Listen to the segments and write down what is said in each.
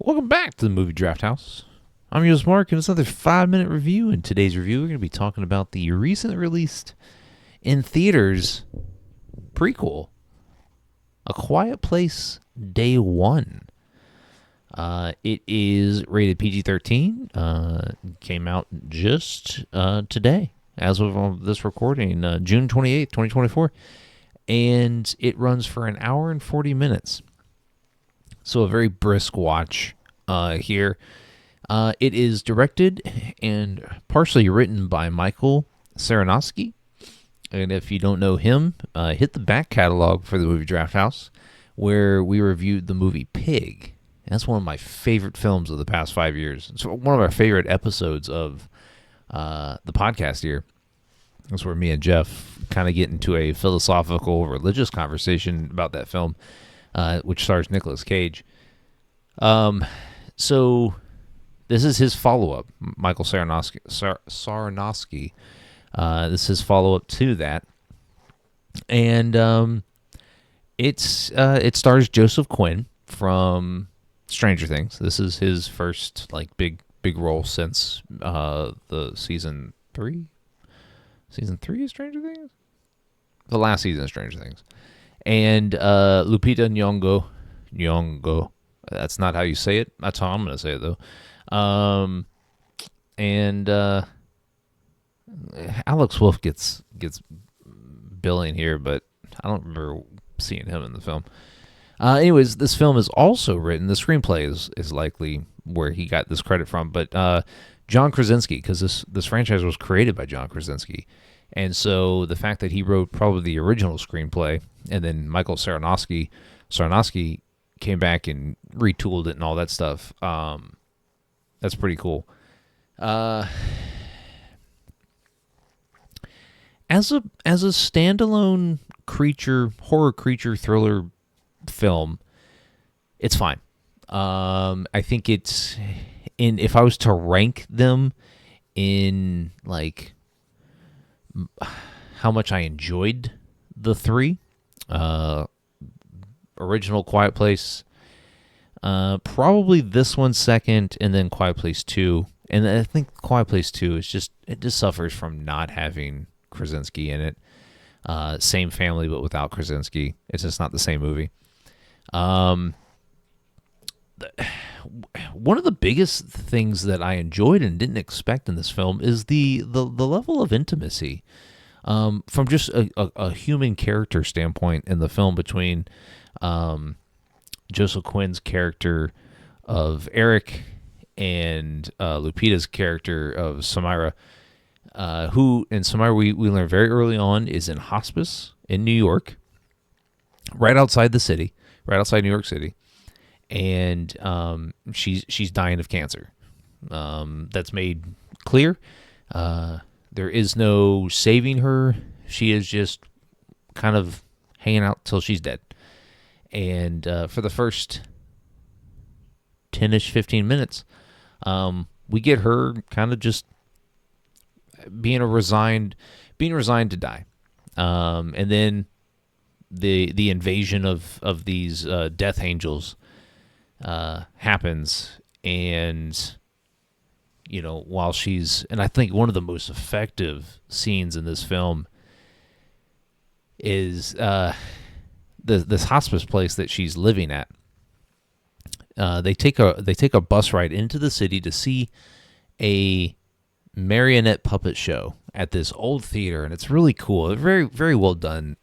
Welcome back to the Movie Draft House. I'm yours, Mark, and it's another 5-minute review. In today's review, we're going to be talking about the recently released in theaters prequel, A Quiet Place Day One. It is rated PG-13. Came out just today, as of this recording, June 28th, 2024. And it runs for an hour and 40 minutes. So a very brisk watch here. It is directed and partially written by Michael Ceranosky. And if you don't know him, hit the back catalog for the Movie Draft House, where we reviewed the movie Pig. That's one of my favorite films of the past 5 years. It's one of our favorite episodes of the podcast here. That's where me and Jeff kind of get into a philosophical, religious conversation about that film, which stars Nicolas Cage. So this is his follow-up, Michael Ceranosky. This is his follow-up to that, and it stars Joseph Quinn from Stranger Things. This is his first big role since the season 3 of Stranger Things, the last season of Stranger Things, and Lupita Nyong'o. That's not how you say it. That's how I'm going to say it, though. And Alex Wolff gets billing here, but I don't remember seeing him in the film. Anyways, this film is also written. The screenplay is likely where he got this credit from, but John Krasinski, because this franchise was created by John Krasinski. And so the fact that he wrote probably the original screenplay, and then Michael Ceranosky came back and retooled it and all that stuff, that's pretty cool. As a standalone horror creature thriller film, it's fine. I think it's if I was to rank them in how much I enjoyed the three, original Quiet Place, probably this one second, and then Quiet Place 2. And I think Quiet Place 2 is just suffers from not having Krasinski in it. Same family, but without Krasinski. It's just not the same movie. One of the biggest things that I enjoyed and didn't expect in this film is the level of intimacy, from just a human character standpoint in the film between Joseph Quinn's character of Eric and Lupita's character of Samira, who in Samira we learn very early on is in hospice in New York, right outside New York City, and she's dying of cancer. That's made clear. There is no saving her. She is just kind of hanging out till she's dead. And for the first 10-ish, 15 minutes, we get her kind of just being resigned to die. And then the invasion of these death angels happens, and while and I think one of the most effective scenes in this film is this hospice place that she's living at. They take a bus ride into the city to see a marionette puppet show at this old theater, and it's really cool. A very, very well done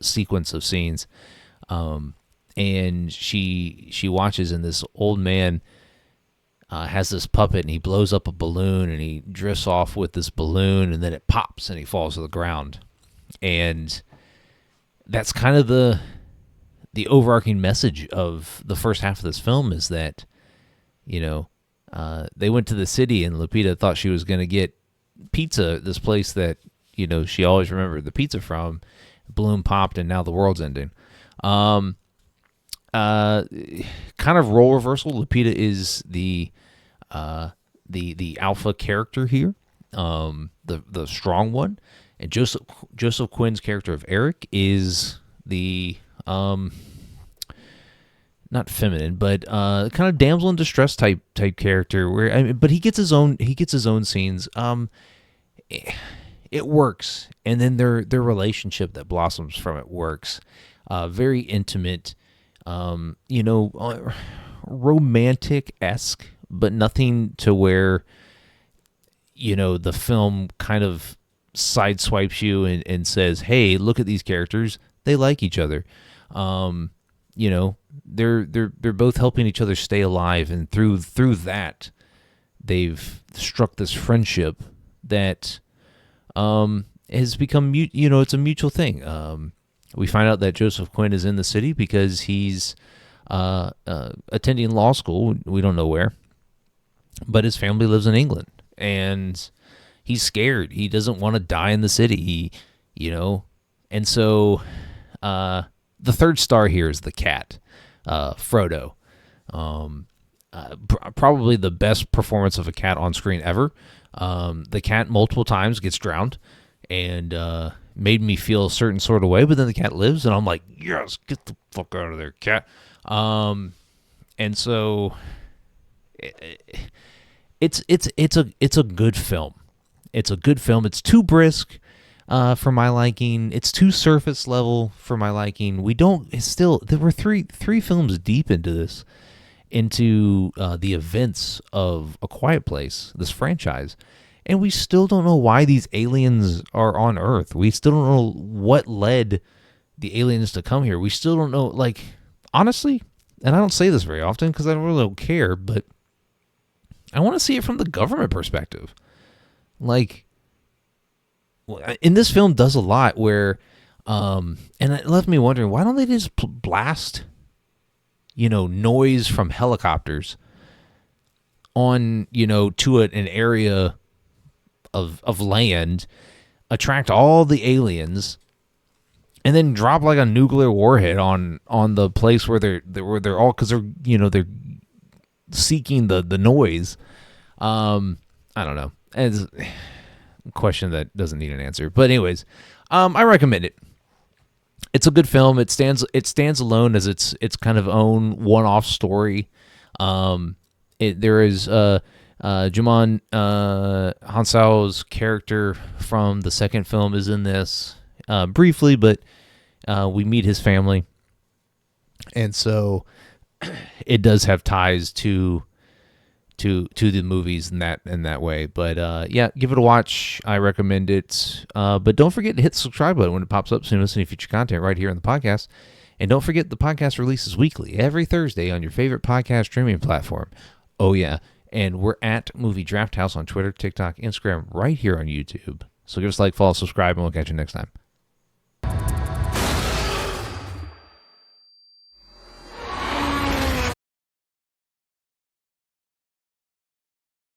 sequence of scenes. And she watches, and this old man has this puppet, and he blows up a balloon, and he drifts off with this balloon, and then it pops, and he falls to the ground. And that's kind of the overarching message of the first half of this film, is that, they went to the city, and Lupita thought she was going to get pizza at this place that, she always remembered the pizza from. Balloon popped, and now the world's ending. Kind of role reversal. Lupita is the alpha character here, the strong one, and Joseph Quinn's character of Eric is the not feminine, but kind of damsel in distress type character. Where but he gets his own scenes. It works, and then their relationship that blossoms from it works. Very intimate, romantic-esque, but nothing to where the film kind of sideswipes you and says, "Hey, look at these characters; they like each other." They're both helping each other stay alive, and through that, they've struck this friendship that has become it's a mutual thing. We find out that Joseph Quinn is in the city because he's attending law school. We don't know where, but his family lives in England, and he's scared. He doesn't want to die in the city. And so the third star here is the cat, Frodo. Probably the best performance of a cat on screen ever. The cat multiple times gets drowned and made me feel a certain sort of way, but then the cat lives, and I'm like, yes, get the fuck out of there, cat. And so it's a good film. It's a good film. It's too brisk for my liking. It's too surface level for my liking. There were three films deep into this, into the events of A Quiet Place, this franchise, and we still don't know why these aliens are on Earth. We still don't know what led the aliens to come here. We still don't know, honestly, and I don't say this very often because I really don't care, but I want to see it from the government perspective. In this film does a lot where, and it left me wondering, why don't they just blast, noise from helicopters on, to an area of land, attract all the aliens, and then drop like a nuclear warhead on the place where they're all, because they're seeking the noise. I don't know. It's a question that doesn't need an answer. But anyways, I recommend it. It's a good film. It stands alone as its kind of own one-off story. There is Jumon Hansao's character from the second film is in this briefly, but we meet his family, and so it does have ties to the movies in that way. But yeah, give it a watch. I recommend it. But don't forget to hit the subscribe button when it pops up so you don't miss any future content right here on the podcast. And don't forget the podcast releases weekly, every Thursday on your favorite podcast streaming platform. Oh yeah, and we're at Movie Draft House on Twitter, TikTok, Instagram, right here on YouTube. So give us a like, follow, subscribe, and we'll catch you next time.